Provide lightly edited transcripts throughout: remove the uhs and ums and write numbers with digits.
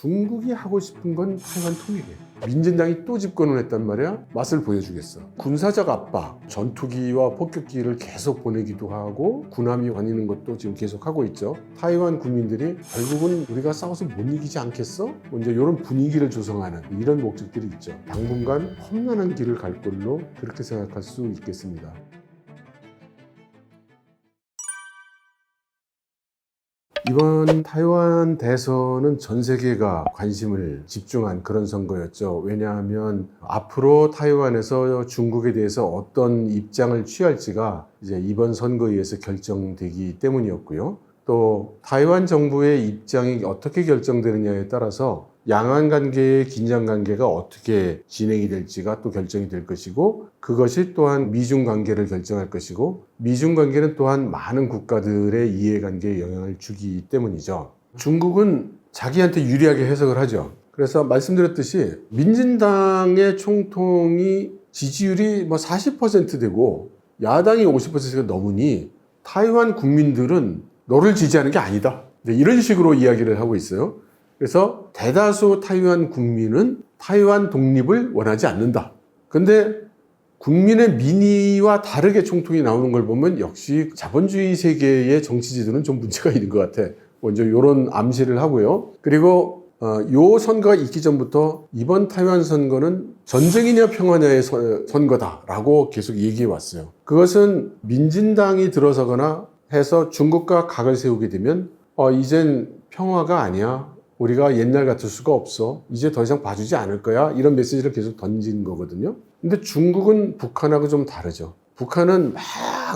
중국이 하고 싶은 건 타이완 통일이에요. 민진당이 또 집권을 했단 말이야. 맛을 보여주겠어. 군사적 압박, 전투기와 폭격기를 계속 보내기도 하고 군함이 다니는 것도 지금 계속 하고 있죠. 타이완 국민들이 결국은 우리가 싸워서 못 이기지 않겠어? 이제 이런 분위기를 조성하는 이런 목적들이 있죠. 당분간 험난한 길을 갈 걸로 그렇게 생각할 수 있겠습니다. 이번 타이완 대선은 전 세계가 관심을 집중한 그런 선거였죠. 왜냐하면 앞으로 타이완에서 중국에 대해서 어떤 입장을 취할지가 이제 이번 선거에 의해서 결정되기 때문이었고요. 또 타이완 정부의 입장이 어떻게 결정되느냐에 따라서 양안 관계의 긴장 관계가 어떻게 진행이 될지가 또 결정이 될 것이고, 그것이 또한 미중 관계를 결정할 것이고, 미중 관계는 또한 많은 국가들의 이해관계에 영향을 주기 때문이죠. 중국은 자기한테 유리하게 해석을 하죠. 그래서 말씀드렸듯이 민진당의 총통이 지지율이 40% 되고 야당이 50%가 넘으니 타이완 국민들은 너를 지지하는 게 아니다, 이런 식으로 이야기를 하고 있어요. 그래서 대다수 타이완 국민은 타이완 독립을 원하지 않는다. 근데 국민의 민의와 다르게 총통이 나오는 걸 보면 역시 자본주의 세계의 정치지도는 좀 문제가 있는 것 같아. 먼저 이런 암시를 하고요. 그리고 요 선거가 있기 전부터 이번 타이완 선거는 전쟁이냐 평화냐의 선거다라고 계속 얘기해 왔어요. 그것은 민진당이 들어서거나 해서 중국과 각을 세우게 되면 이젠 평화가 아니야. 우리가 옛날 같을 수가 없어. 이제 더 이상 봐주지 않을 거야. 이런 메시지를 계속 던진 거거든요. 근데 중국은 북한하고 좀 다르죠. 북한은 막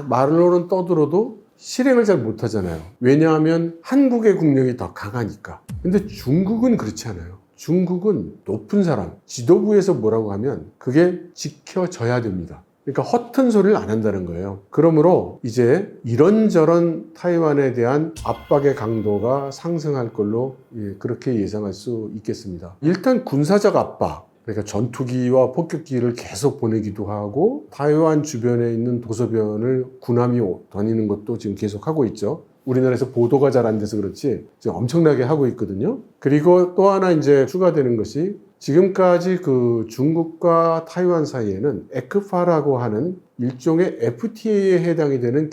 말로는 떠들어도 실행을 잘 못하잖아요. 왜냐하면 한국의 국력이 더 강하니까. 근데 중국은 그렇지 않아요. 중국은 높은 사람, 지도부에서 뭐라고 하면 그게 지켜져야 됩니다. 그러니까 허튼 소리를 안 한다는 거예요. 그러므로 이제 이런저런 타이완에 대한 압박의 강도가 상승할 걸로 그렇게 예상할 수 있겠습니다. 일단 군사적 압박, 그러니까 전투기와 폭격기를 계속 보내기도 하고 타이완 주변에 있는 도서변을 군함이 다니는 것도 지금 계속 하고 있죠. 우리나라에서 보도가 잘 안 돼서 그렇지 지금 엄청나게 하고 있거든요. 그리고 또 하나 이제 추가되는 것이, 지금까지 그 중국과 타이완 사이에는 에크파라고 하는 일종의 FTA에 해당이 되는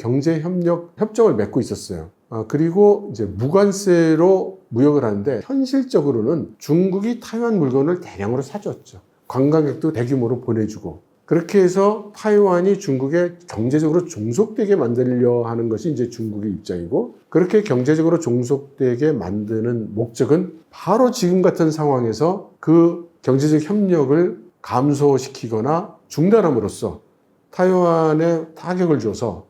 협정을 맺고 있었어요. 그리고 이제 무관세로 무역을 하는데 현실적으로는 중국이 타이완 물건을 대량으로 사줬죠. 관광객도 대규모로 보내주고. 그렇게 해서 타이완이 중국에 경제적으로 종속되게 만들려 하는 것이 이제 중국의 입장이고, 그렇게 경제적으로 종속되게 만드는 목적은 바로 지금 같은 상황에서 그 경제적 협력을 감소시키거나 중단함으로써 타이완에 타격을 줘서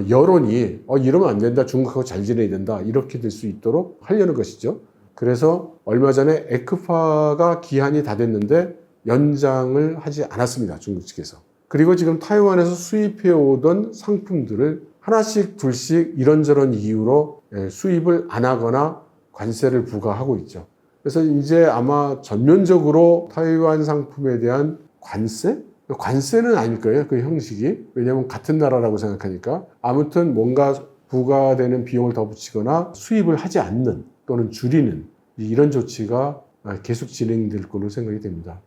여론이 이러면 안 된다, 중국하고 잘 지내야 된다, 이렇게 될 수 있도록 하려는 것이죠. 그래서 얼마 전에 에크파가 기한이 다 됐는데 연장을 하지 않았습니다, 중국 측에서. 그리고 지금 타이완에서 수입해 오던 상품들을 하나씩 둘씩 이런저런 이유로 수입을 안 하거나 관세를 부과하고 있죠. 그래서 이제 아마 전면적으로 타이완 상품에 대한 관세는 아닐 거예요, 그 형식이. 왜냐하면 같은 나라라고 생각하니까. 아무튼 뭔가 부과되는 비용을 더 붙이거나 수입을 하지 않는 또는 줄이는 이런 조치가 계속 진행될 걸로 생각이 됩니다.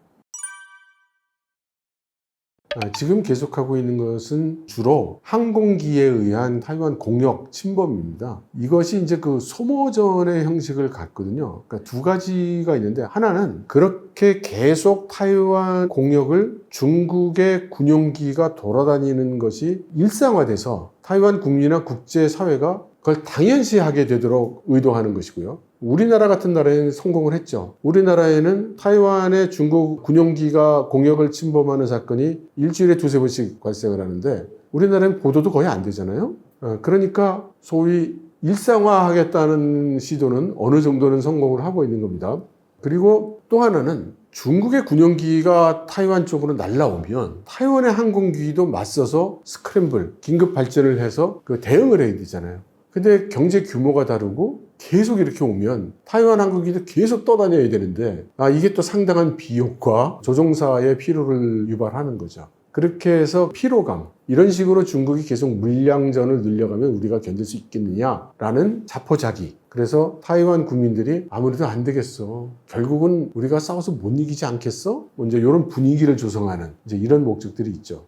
지금 계속하고 있는 것은 주로 항공기에 의한 타이완 공역 침범입니다. 이것이 이제 그 소모전의 형식을 갖거든요. 그러니까 두 가지가 있는데, 하나는 그렇게 계속 타이완 공역을 중국의 군용기가 돌아다니는 것이 일상화돼서 타이완 국민이나 국제사회가 그걸 당연시하게 되도록 의도하는 것이고요. 우리나라 같은 나라에는 성공을 했죠. 우리나라에는 타이완의 중국 군용기가 공역을 침범하는 사건이 일주일에 두세 번씩 발생을 하는데 우리나라는 보도도 거의 안 되잖아요. 그러니까 소위 일상화하겠다는 시도는 어느 정도는 성공을 하고 있는 겁니다. 그리고 또 하나는 중국의 군용기가 타이완 쪽으로 날아오면 타이완의 항공기도 맞서서 스크램블, 긴급 발전을 해서 그 대응을 해야 되잖아요. 근데 경제 규모가 다르고 계속 이렇게 오면 타이완 항공기도 계속 떠다녀야 되는데 이게 또 상당한 비용과 조종사의 피로를 유발하는 거죠. 그렇게 해서 피로감, 이런 식으로 중국이 계속 물량전을 늘려가면 우리가 견딜 수 있겠느냐라는 자포자기. 그래서 타이완 국민들이 아무래도 안 되겠어, 결국은 우리가 싸워서 못 이기지 않겠어? 이제 이런 분위기를 조성하는 이제 이런 목적들이 있죠.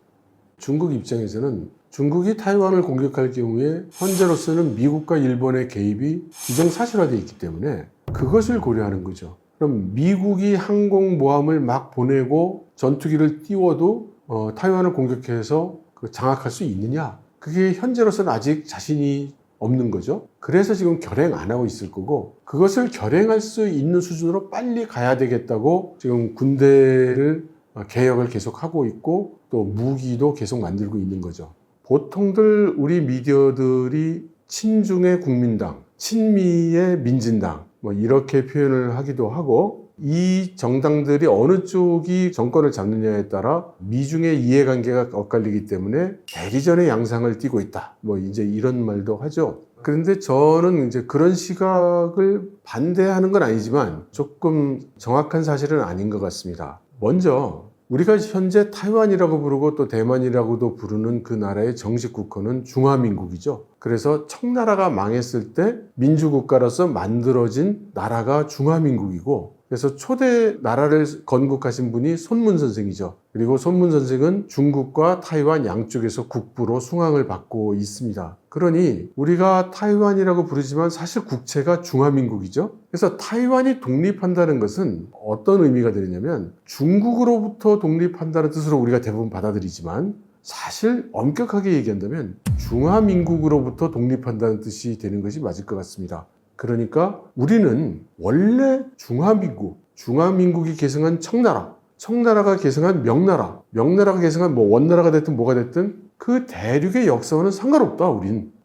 중국 입장에서는 중국이 타이완을 공격할 경우에 현재로서는 미국과 일본의 개입이 기정사실화되어 있기 때문에 그것을 고려하는 거죠. 그럼 미국이 항공모함을 막 보내고 전투기를 띄워도 타이완을 공격해서 장악할 수 있느냐? 그게 현재로서는 아직 자신이 없는 거죠. 그래서 지금 결행 안 하고 있을 거고, 그것을 결행할 수 있는 수준으로 빨리 가야 되겠다고 지금 군대를 개혁을 계속하고 있고 또 무기도 계속 만들고 있는 거죠. 보통들 우리 미디어들이 친중의 국민당, 친미의 민진당 이렇게 표현을 하기도 하고, 이 정당들이 어느 쪽이 정권을 잡느냐에 따라 미중의 이해관계가 엇갈리기 때문에 대리전의 양상을 띠고 있다, 이제 이런 말도 하죠. 그런데 저는 이제 그런 시각을 반대하는 건 아니지만 조금 정확한 사실은 아닌 것 같습니다. 먼저 우리가 현재 타이완이라고 부르고 또 대만이라고도 부르는 그 나라의 정식 국호는 중화민국이죠. 그래서 청나라가 망했을 때 민주국가로서 만들어진 나라가 중화민국이고, 그래서 초대 나라를 건국하신 분이 손문 선생이죠. 그리고 손문 선생은 중국과 타이완 양쪽에서 국부로 숭앙을 받고 있습니다. 그러니 우리가 타이완이라고 부르지만 사실 국채가 중화민국이죠. 그래서 타이완이 독립한다는 것은 어떤 의미가 되느냐면, 중국으로부터 독립한다는 뜻으로 우리가 대부분 받아들이지만 사실 엄격하게 얘기한다면 중화민국으로부터 독립한다는 뜻이 되는 것이 맞을 것 같습니다. 그러니까 우리는 원래 중화민국이 계승한 청나라, 청나라가 계승한 명나라, 명나라가 계승한 원나라가 됐든 뭐가 됐든 그 대륙의 역사와는 상관없다.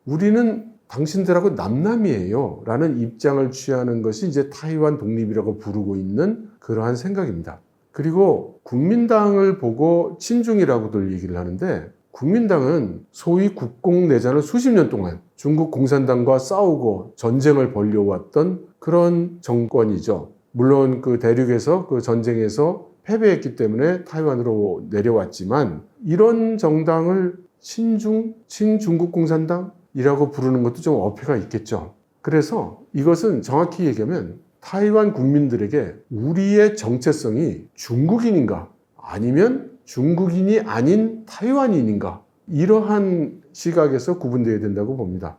우리는 당신들하고 남남이에요 라는 입장을 취하는 것이 이제 타이완 독립이라고 부르고 있는 그러한 생각입니다. 그리고 국민당을 보고 친중이라고들 얘기를 하는데, 국민당은 소위 국공내전을 수십 년 동안 중국 공산당과 싸우고 전쟁을 벌여왔던 그런 정권이죠. 물론 그 대륙에서 그 전쟁에서 패배했기 때문에 타이완으로 내려왔지만, 이런 정당을 친중국 공산당이라고 부르는 것도 좀 어폐가 있겠죠. 그래서 이것은 정확히 얘기하면 타이완 국민들에게 우리의 정체성이 중국인인가 아니면 중국인이 아닌 타이완인인가, 이러한 시각에서 구분되어야 된다고 봅니다.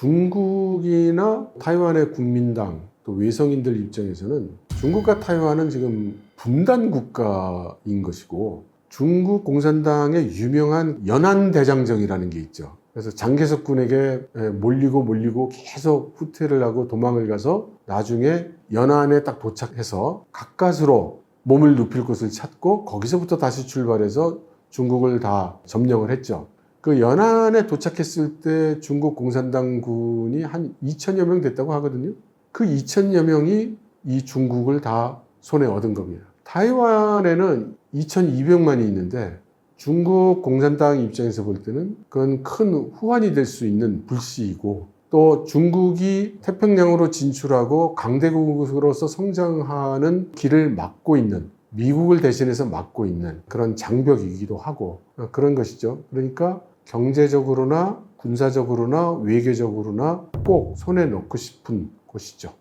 중국이나 타이완의 국민당 또 외성인들 입장에서는 중국과 타이완은 지금 분단 국가인 것이고, 중국 공산당의 유명한 연안대장정이라는 게 있죠. 그래서 장개석 군에게 몰리고 계속 후퇴를 하고 도망을 가서 나중에 연안에 딱 도착해서 가까스로 몸을 눕힐 곳을 찾고 거기서부터 다시 출발해서 중국을 다 점령을 했죠. 그 연안에 도착했을 때 중국 공산당군이 한 2천여 명 됐다고 하거든요. 그 2천여 명이 이 중국을 다 손에 얻은 겁니다. 타이완에는 2,200만이 있는데 중국 공산당 입장에서 볼 때는 그건 큰 후환이 될 수 있는 불씨이고, 또 중국이 태평양으로 진출하고 강대국으로서 성장하는 길을 막고 있는, 미국을 대신해서 막고 있는 그런 장벽이기도 하고 그런 것이죠. 그러니까 경제적으로나 군사적으로나 외교적으로나 꼭 손에 넣고 싶은 곳이죠.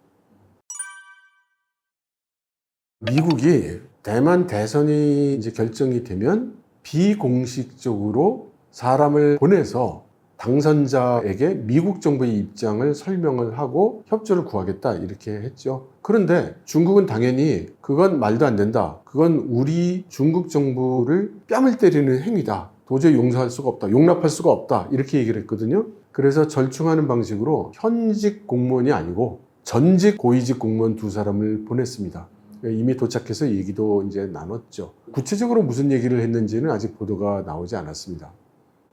미국이 대만 대선이 이제 결정이 되면 비공식적으로 사람을 보내서 당선자에게 미국 정부의 입장을 설명을 하고 협조를 구하겠다 이렇게 했죠. 그런데 중국은 당연히 그건 말도 안 된다, 그건 우리 중국 정부를 뺨을 때리는 행위다, 도저히 용서할 수가 없다, 용납할 수가 없다 이렇게 얘기를 했거든요. 그래서 절충하는 방식으로 현직 공무원이 아니고 전직 고위직 공무원 2사람을 보냈습니다. 이미 도착해서 얘기도 이제 나눴죠. 구체적으로 무슨 얘기를 했는지는 아직 보도가 나오지 않았습니다.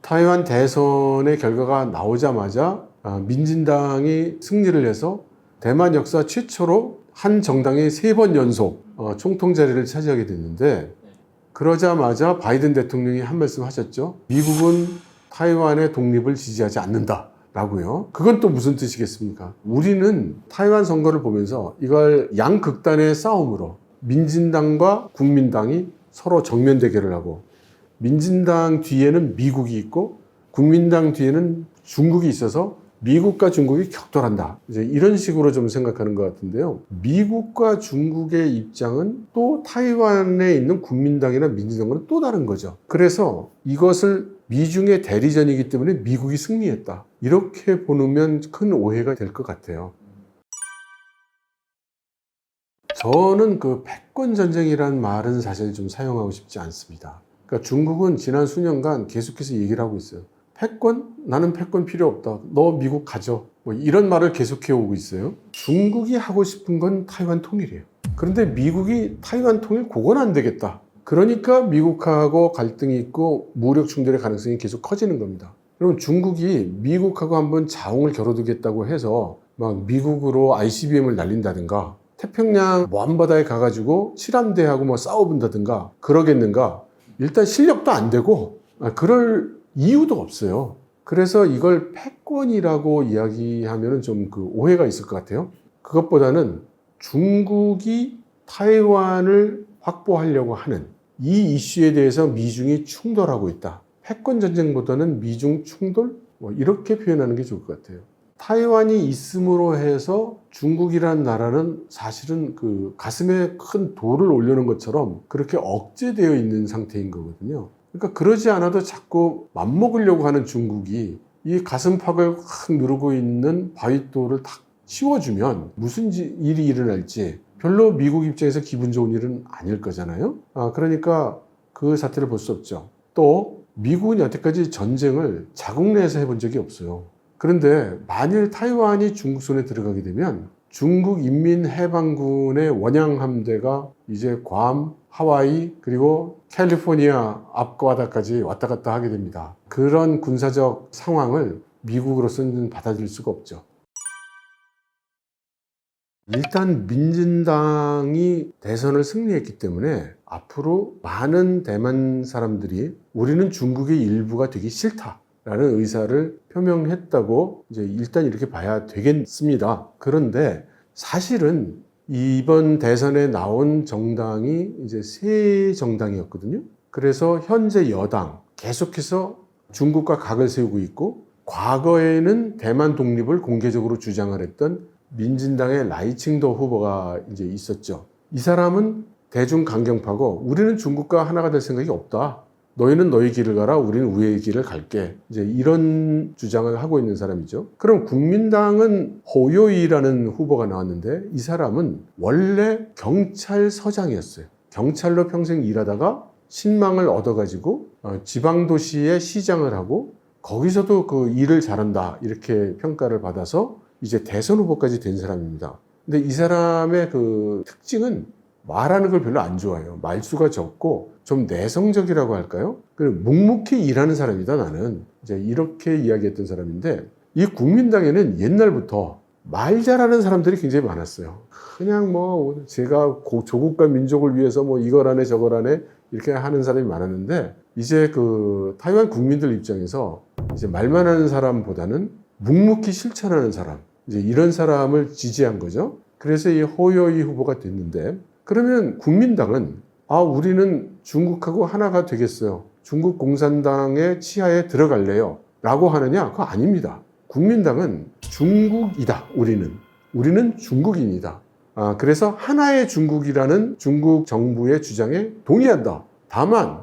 타이완 대선의 결과가 나오자마자 민진당이 승리를 해서 대만 역사 최초로 한 정당이 3번 연속 총통 자리를 차지하게 됐는데, 그러자마자 바이든 대통령이 한 말씀 하셨죠. 미국은 타이완의 독립을 지지하지 않는다 라고요. 그건 또 무슨 뜻이겠습니까? 우리는 타이완 선거를 보면서 이걸 양극단의 싸움으로, 민진당과 국민당이 서로 정면 대결을 하고 민진당 뒤에는 미국이 있고 국민당 뒤에는 중국이 있어서 미국과 중국이 격돌한다. 이제 이런 식으로 좀 생각하는 것 같은데요. 미국과 중국의 입장은 또 타이완에 있는 국민당이나 민진당과는 또 다른 거죠. 그래서 이것을 미중의 대리전이기 때문에 미국이 승리했다. 이렇게 보면 큰 오해가 될 것 같아요. 저는 그 패권 전쟁이라는 말은 사실 좀 사용하고 싶지 않습니다. 그러니까 중국은 지난 수년간 계속해서 얘기를 하고 있어요. 패권? 나는 패권 필요 없다. 너 미국 가져. 뭐 이런 말을 계속해 오고 있어요. 중국이 하고 싶은 건 타이완 통일이에요. 그런데 미국이 타이완 통일 그건 안 되겠다. 그러니까 미국하고 갈등이 있고 무력 충돌의 가능성이 계속 커지는 겁니다. 그럼 중국이 미국하고 한번 자웅을 겨뤄두겠다고 해서 막 미국으로 ICBM을 날린다든가 태평양 먼바다에 가가지고 칠함대하고 뭐 싸워본다든가 그러겠는가? 일단 실력도 안 되고 그럴 이유도 없어요. 그래서 이걸 패권이라고 이야기하면 좀 그 오해가 있을 것 같아요. 그것보다는 중국이 타이완을 확보하려고 하는 이 이슈에 대해서 미중이 충돌하고 있다. 패권 전쟁보다는 미중 충돌? 뭐 이렇게 표현하는 게 좋을 것 같아요. 타이완이 있음으로 해서 중국이라는 나라는 사실은 그 가슴에 큰 돌을 올려놓은 것처럼 그렇게 억제되어 있는 상태인 거거든요. 그러니까 그러지 않아도 자꾸 맘먹으려고 하는 중국이 이 가슴팍을 확 누르고 있는 바윗돌을 탁 치워주면 무슨 일이 일어날지 별로 미국 입장에서 기분 좋은 일은 아닐 거잖아요. 그러니까 그 사태를 볼 수 없죠. 또 미국은 여태까지 전쟁을 자국 내에서 해본 적이 없어요. 그런데 만일 타이완이 중국 손에 들어가게 되면 중국 인민해방군의 원양 함대가 이제 괌, 하와이 그리고 캘리포니아 앞바다까지 왔다 갔다 하게 됩니다. 그런 군사적 상황을 미국으로서는 받아들일 수가 없죠. 일단 민진당이 대선을 승리했기 때문에 앞으로 많은 대만 사람들이 우리는 중국의 일부가 되기 싫다라는 의사를 표명했다고 이제 일단 이렇게 봐야 되겠습니다. 그런데 사실은 이번 대선에 나온 정당이 이제 세 정당이었거든요. 그래서 현재 여당 계속해서 중국과 각을 세우고 있고 과거에는 대만 독립을 공개적으로 주장을 했던 민진당의 라이칭도 후보가 이제 있었죠. 이 사람은 대중 강경파고 우리는 중국과 하나가 될 생각이 없다. 너희는 너희 길을 가라. 우리는 우리의 길을 갈게. 이제 이런 주장을 하고 있는 사람이죠. 그럼 국민당은 호요이라는 후보가 나왔는데 이 사람은 원래 경찰서장이었어요. 경찰로 평생 일하다가 신망을 얻어가지고 지방도시의 시장을 하고 거기서도 그 일을 잘한다. 이렇게 평가를 받아서 이제 대선 후보까지 된 사람입니다. 근데 이 사람의 그 특징은 말하는 걸 별로 안 좋아해요. 말수가 적고 좀 내성적이라고 할까요? 묵묵히 일하는 사람이다 나는. 이제 이렇게 이야기했던 사람인데 이 국민당에는 옛날부터 말 잘하는 사람들이 굉장히 많았어요. 그냥 뭐 제가 조국과 민족을 위해서 뭐 이걸 하네 저걸 하네 이렇게 하는 사람이 많았는데 이제 그 타이완 국민들 입장에서 이제 말만 하는 사람보다는 묵묵히 실천하는 사람 이제 이런 사람을 지지한 거죠. 그래서 이 호요이 후보가 됐는데 그러면 국민당은 우리는 중국하고 하나가 되겠어요. 중국 공산당의 치하에 들어갈래요. 라고 하느냐? 그거 아닙니다. 국민당은 중국이다. 우리는 중국인이다. 그래서 하나의 중국이라는 중국 정부의 주장에 동의한다. 다만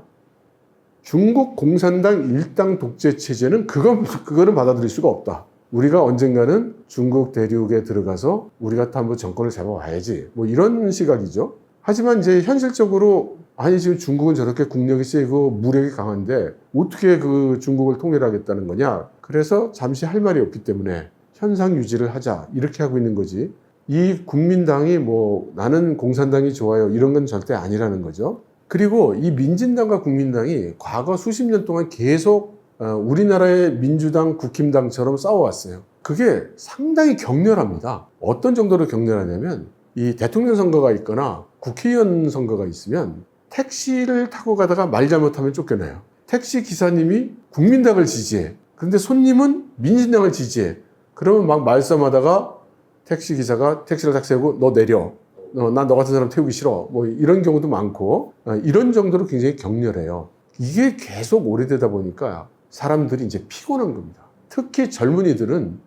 중국 공산당 일당 독재 체제는 그거는 받아들일 수가 없다. 우리가 언젠가는 중국 대륙에 들어가서 우리가 한번 정권을 잡아와야지. 뭐 이런 시각이죠. 하지만 이제 현실적으로 지금 중국은 저렇게 국력이 세고 무력이 강한데 어떻게 그 중국을 통일하겠다는 거냐. 그래서 잠시 할 말이 없기 때문에 현상 유지를 하자. 이렇게 하고 있는 거지. 이 국민당이 뭐 나는 공산당이 좋아요. 이런 건 절대 아니라는 거죠. 그리고 이 민진당과 국민당이 과거 수십 년 동안 계속 우리나라의 민주당, 국힘당처럼 싸워왔어요. 그게 상당히 격렬합니다. 어떤 정도로 격렬하냐면 이 대통령 선거가 있거나 국회의원 선거가 있으면 택시를 타고 가다가 말 잘못하면 쫓겨나요. 택시 기사님이 국민당을 지지해. 그런데 손님은 민진당을 지지해. 그러면 막 말싸움하다가 택시 기사가 택시를 딱 세우고 너 내려. 난 너 같은 사람 태우기 싫어. 뭐 이런 경우도 많고 이런 정도로 굉장히 격렬해요. 이게 계속 오래되다 보니까 사람들이 이제 피곤한 겁니다. 특히 젊은이들은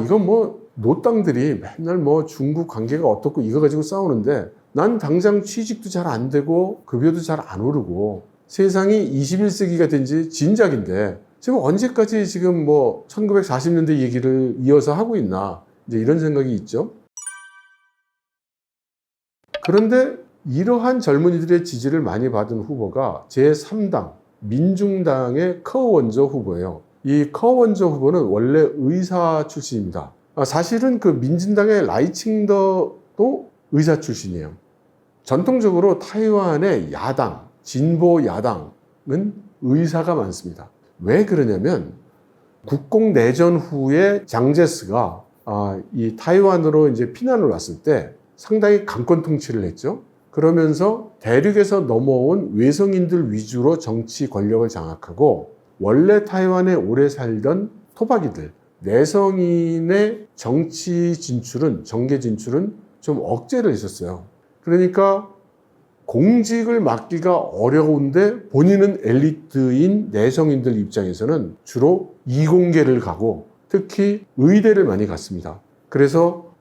이건 뭐 노땅들이 맨날 뭐 중국 관계가 어떻고 이거 가지고 싸우는데 난 당장 취직도 잘 안 되고 급여도 잘 안 오르고 세상이 21세기가 된 지 진작인데 지금 언제까지 지금 뭐 1940년대 얘기를 이어서 하고 있나 이제 이런 생각이 있죠. 그런데 이러한 젊은이들의 지지를 많이 받은 후보가 제3당 민중당의 커원저 후보예요. 이 커원저 후보는 원래 의사 출신입니다. 사실은 그 민진당의 라이칭더도 의사 출신이에요. 전통적으로 타이완의 야당, 진보 야당은 의사가 많습니다. 왜 그러냐면 국공 내전 후에 장제스가 이 타이완으로 이제 피난을 왔을 때 상당히 강권 통치를 했죠. 그러면서 대륙에서 넘어온 외성인들 위주로 정치 권력을 장악하고 원래 타이완에 오래 살던 토박이들, 내성인의 정치 진출은, 정계 진출은 좀 억제를 했었어요. 그러니까 공직을 맡기가 어려운데 본인은 엘리트인 내성인들 입장에서는 주로 이공계를 가고 특히 의대를 많이 갔습니다. 그래서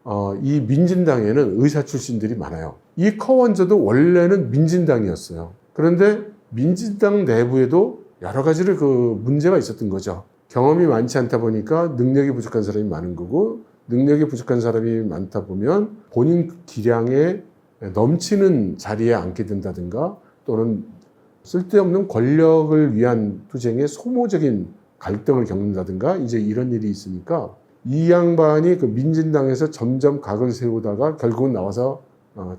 이 민진당에는 의사 출신들이 많아요. 이 커원저도 원래는 민진당이었어요. 그런데 민진당 내부에도 여러 가지를 문제가 있었던 거죠. 경험이 많지 않다 보니까 능력이 부족한 사람이 많은 거고 능력이 부족한 사람이 많다 보면 본인 기량에 넘치는 자리에 앉게 된다든가 또는 쓸데없는 권력을 위한 투쟁에 소모적인 갈등을 겪는다든가 이제 이런 일이 있으니까 이 양반이 그 민진당에서 점점 각을 세우다가 결국은 나와서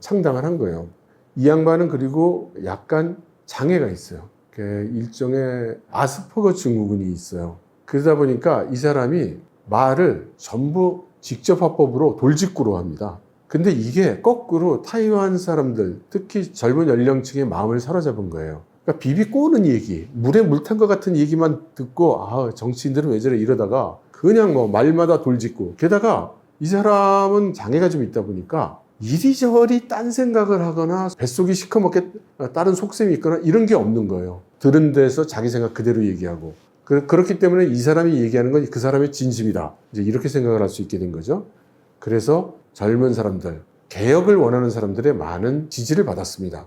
창당을 한 거예요. 이 양반은 그리고 약간 장애가 있어요. 일종의 아스퍼거 증후군이 있어요. 그러다 보니까 이 사람이 말을 전부 직접 화법으로 돌직구로 합니다. 근데 이게 거꾸로 타이완 사람들, 특히 젊은 연령층의 마음을 사로잡은 거예요. 그러니까 비비 꼬는 얘기, 물에 물 탄 것 같은 얘기만 듣고 정치인들은 왜 저래 이러다가 그냥 뭐 말마다 돌직구. 게다가 이 사람은 장애가 좀 있다 보니까 이리저리 딴 생각을 하거나 뱃속이 시커멓게 다른 속셈이 있거나 이런 게 없는 거예요. 들은 데서 자기 생각 그대로 얘기하고. 그렇기 때문에 이 사람이 얘기하는 건 그 사람의 진심이다. 이제 이렇게 생각을 할 수 있게 된 거죠. 그래서 젊은 사람들, 개혁을 원하는 사람들의 많은 지지를 받았습니다.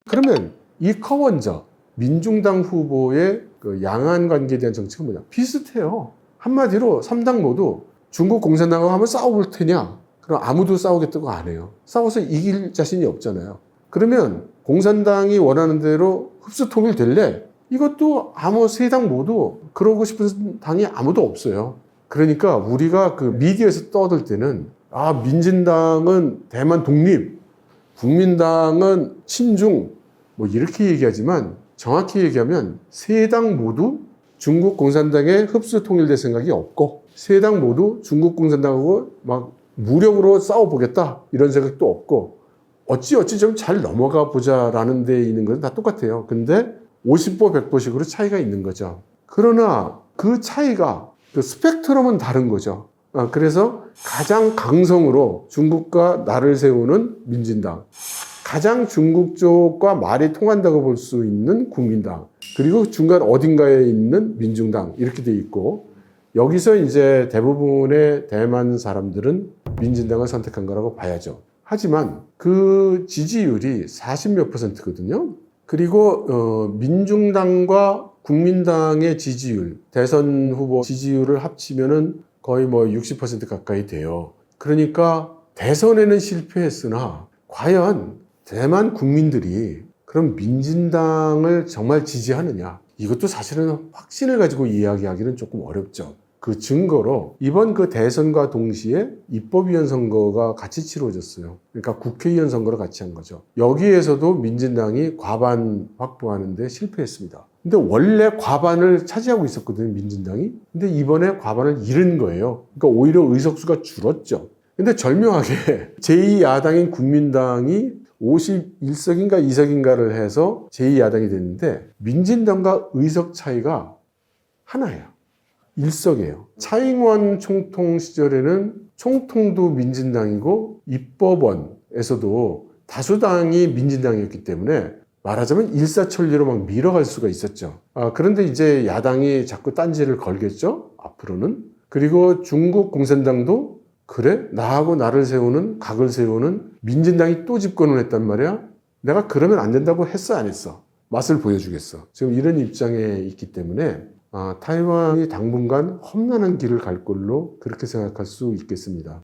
그러면 이 커원저, 민중당 후보의 그 양안 관계에 대한 정책은 뭐냐? 비슷해요. 한마디로 3당 모두 중국 공산당하고 한번 싸워볼 테냐? 그럼 아무도 싸우겠다고 안 해요. 싸워서 이길 자신이 없잖아요. 그러면 공산당이 원하는 대로 흡수 통일 될래? 이것도 아무 세 당 모두 그러고 싶은 당이 아무도 없어요. 그러니까 우리가 그 미디어에서 떠들 때는 민진당은 대만 독립, 국민당은 친중 뭐 이렇게 얘기하지만 정확히 얘기하면 세 당 모두 중국 공산당에 흡수 통일될 생각이 없고 세 당 모두 중국 공산당하고 막 무력으로 싸워보겠다 이런 생각도 없고 어찌 좀 잘 넘어가 보자라는 데 있는 건 다 똑같아요. 근데 50보 100보씩으로 차이가 있는 거죠. 그러나 그 차이가 그 스펙트럼은 다른 거죠. 그래서 가장 강성으로 중국과 나를 세우는 민진당, 가장 중국 쪽과 말이 통한다고 볼 수 있는 국민당, 그리고 중간 어딘가에 있는 민중당 이렇게 돼 있고 여기서 이제 대부분의 대만 사람들은 민진당을 선택한 거라고 봐야죠. 하지만 그 지지율이 40몇 %거든요. 그리고 민중당과 국민당의 지지율, 대선 후보 지지율을 합치면은 거의 뭐 60% 가까이 돼요. 그러니까 대선에는 실패했으나 과연 대만 국민들이 그럼 민진당을 정말 지지하느냐? 이것도 사실은 확신을 가지고 이야기하기는 조금 어렵죠. 그 증거로 이번 그 대선과 동시에 입법위원 선거가 같이 치러졌어요. 그러니까 국회의원 선거를 같이 한 거죠. 여기에서도 민진당이 과반 확보하는데 실패했습니다. 근데 원래 과반을 차지하고 있었거든요, 민진당이. 근데 이번에 과반을 잃은 거예요. 그러니까 오히려 의석수가 줄었죠. 근데 절묘하게 제2야당인 국민당이 51석인가 2석인가를 해서 제2야당이 됐는데 민진당과 의석 차이가 하나예요. 일석이에요. 차잉원 총통 시절에는 총통도 민진당이고 입법원에서도 다수당이 민진당이었기 때문에 말하자면 일사천리로 막 밀어갈 수가 있었죠. 그런데 이제 야당이 자꾸 딴지를 걸겠죠. 앞으로는. 그리고 중국 공산당도 그래? 나하고 나를 세우는 각을 세우는 민진당이 또 집권을 했단 말이야. 내가 그러면 안 된다고 했어 안 했어? 맛을 보여주겠어. 지금 이런 입장에 있기 때문에 타이완이 당분간 험난한 길을 갈 걸로 그렇게 생각할 수 있겠습니다.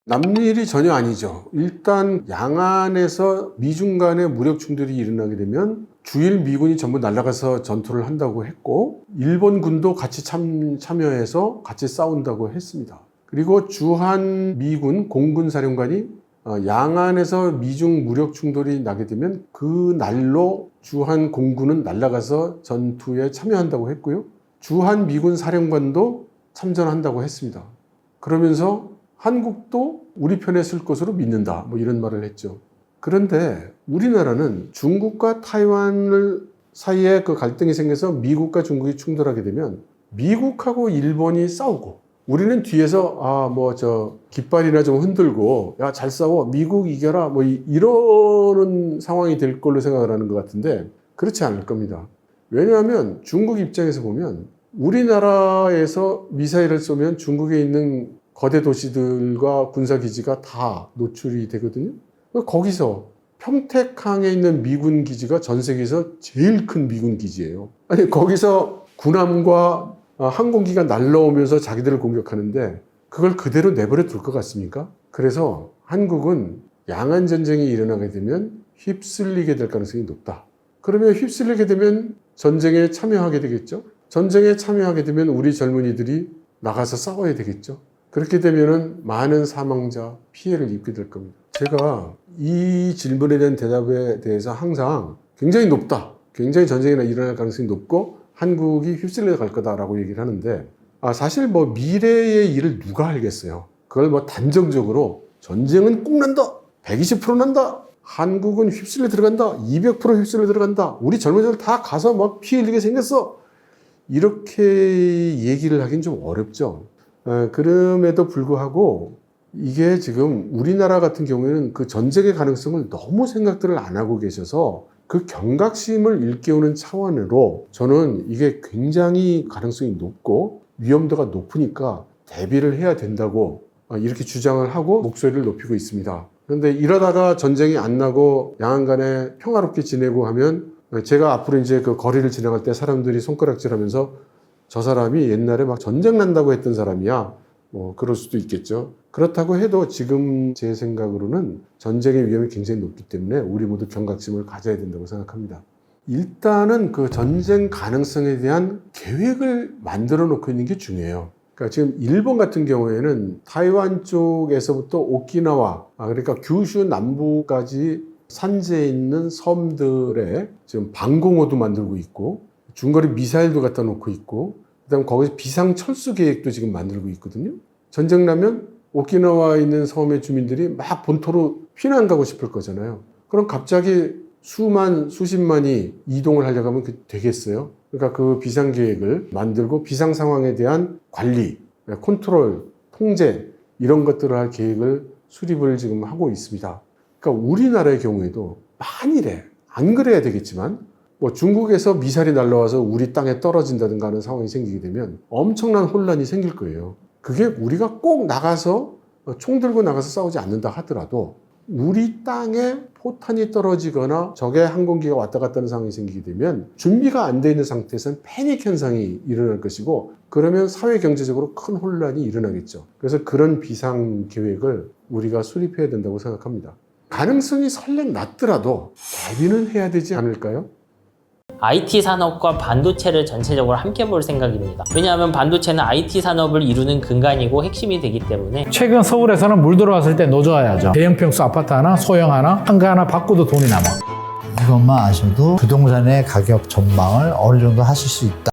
남일이 전혀 아니죠. 일단 양안에서 미중 간의 무력 충돌이 일어나게 되면 주일 미군이 전부 날아가서 전투를 한다고 했고 일본군도 같이 참여해서 같이 싸운다고 했습니다. 그리고 주한 미군 공군 사령관이 양안에서 미중 무력 충돌이 나게 되면 그 날로 주한 공군은 날아가서 전투에 참여한다고 했고요. 주한 미군 사령관도 참전한다고 했습니다. 그러면서 한국도 우리 편에 쓸 것으로 믿는다. 뭐 이런 말을 했죠. 그런데 우리나라는 중국과 타이완 사이에 그 갈등이 생겨서 미국과 중국이 충돌하게 되면 미국하고 일본이 싸우고 우리는 뒤에서 깃발이나 좀 흔들고 야, 잘 싸워. 미국 이겨라. 뭐 이러는 상황이 될 걸로 생각을 하는 것 같은데 그렇지 않을 겁니다. 왜냐하면 중국 입장에서 보면 우리나라에서 미사일을 쏘면 중국에 있는 거대 도시들과 군사기지가 다 노출이 되거든요. 거기서 평택항에 있는 미군 기지가 전 세계에서 제일 큰 미군 기지예요. 아니 거기서 군함과 항공기가 날라오면서 자기들을 공격하는데 그걸 그대로 내버려 둘 것 같습니까? 그래서 한국은 양안 전쟁이 일어나게 되면 휩쓸리게 될 가능성이 높다. 그러면 휩쓸리게 되면 전쟁에 참여하게 되겠죠. 전쟁에 참여하게 되면 우리 젊은이들이 나가서 싸워야 되겠죠. 그렇게 되면은 많은 사망자, 피해를 입게 될 겁니다. 제가 이 질문에 대한 대답에 대해서 항상 굉장히 높다. 굉장히 전쟁이 일어날 가능성이 높고 한국이 휩쓸려 갈 거다라고 얘기를 하는데 사실 미래의 일을 누가 알겠어요. 그걸 단정적으로 전쟁은 꼭 난다. 120% 난다. 한국은 휩쓸려 들어간다. 200% 휩쓸려 들어간다. 우리 젊은이들 다 가서 피 흘리게 생겼어. 이렇게 얘기를 하긴 좀 어렵죠. 그럼에도 불구하고 이게 지금 우리나라 같은 경우에는 그 전쟁의 가능성을 너무 생각들을 안 하고 계셔서 그 경각심을 일깨우는 차원으로 저는 이게 굉장히 가능성이 높고 위험도가 높으니까 대비를 해야 된다고 이렇게 주장을 하고 목소리를 높이고 있습니다. 그런데 이러다가 전쟁이 안 나고 양안 간에 평화롭게 지내고 하면 제가 앞으로 이제 그 거리를 지나갈 때 사람들이 손가락질 하면서 저 사람이 옛날에 전쟁 난다고 했던 사람이야. 그럴 수도 있겠죠. 그렇다고 해도 지금 제 생각으로는 전쟁의 위험이 굉장히 높기 때문에 우리 모두 경각심을 가져야 된다고 생각합니다. 일단은 그 전쟁 가능성에 대한 계획을 만들어 놓고 있는 게 중요해요. 그러니까 지금 일본 같은 경우에는 타이완 쪽에서부터 오키나와, 그러니까 규슈 남부까지 산지에 있는 섬들에 지금 방공호도 만들고 있고 중거리 미사일도 갖다 놓고 있고 그다음 거기서 비상철수 계획도 지금 만들고 있거든요. 전쟁 나면 오키나와에 있는 섬의 주민들이 막 본토로 피난 가고 싶을 거잖아요. 그럼 갑자기 수십만이 이동을 하려고 하면 되겠어요? 그러니까 그 비상 계획을 만들고 비상 상황에 대한 관리, 컨트롤, 통제 이런 것들을 할 계획을 수립을 지금 하고 있습니다. 그러니까 우리나라의 경우에도 만일에 안 그래야 되겠지만 중국에서 미사일이 날라와서 우리 땅에 떨어진다든가 하는 상황이 생기게 되면 엄청난 혼란이 생길 거예요. 그게 우리가 꼭 나가서 총 들고 나가서 싸우지 않는다 하더라도 우리 땅에 포탄이 떨어지거나 적의 항공기가 왔다 갔다 하는 상황이 생기게 되면 준비가 안 돼 있는 상태에서는 패닉 현상이 일어날 것이고 그러면 사회 경제적으로 큰 혼란이 일어나겠죠. 그래서 그런 비상 계획을 우리가 수립해야 된다고 생각합니다. 가능성이 설령 낮더라도 대비는 해야 되지 않을까요? IT 산업과 반도체를 전체적으로 함께 볼 생각입니다. 왜냐하면 반도체는 IT 산업을 이루는 근간이고 핵심이 되기 때문에 최근 서울에서는 물 들어왔을 때 노져야죠. 대형 평수 아파트 하나, 소형 하나, 한가 하나 바꿔도 돈이 남아. 이것만 아셔도 부동산의 가격 전망을 어느 정도 하실 수 있다.